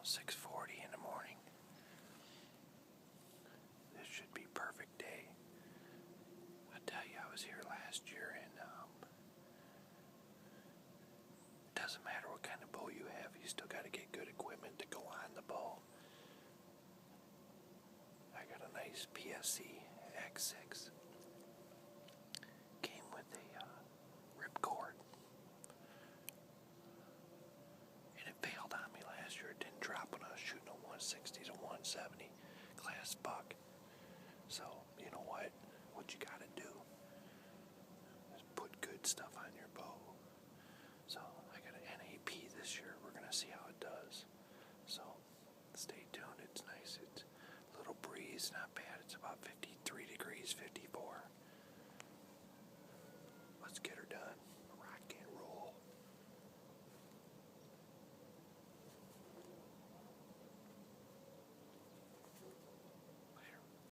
6:40 in the morning. This should be perfect day. I tell you, I was here last year, and it doesn't matter what kind of bow you have, you still got to get good equipment to go on the bow. I got a nice PSC X6. Came with a ripcord. And it failed on me last year. It didn't drop when I was shooting a 160 to 170 class buck. So, you know what? What you gotta do is put good stuff on your bow. So, I got an NAP this year. We're gonna see how it does. So, stay tuned. It's nice. It's a little breeze, not bad. It's about 53 degrees, 54. Let's get her done.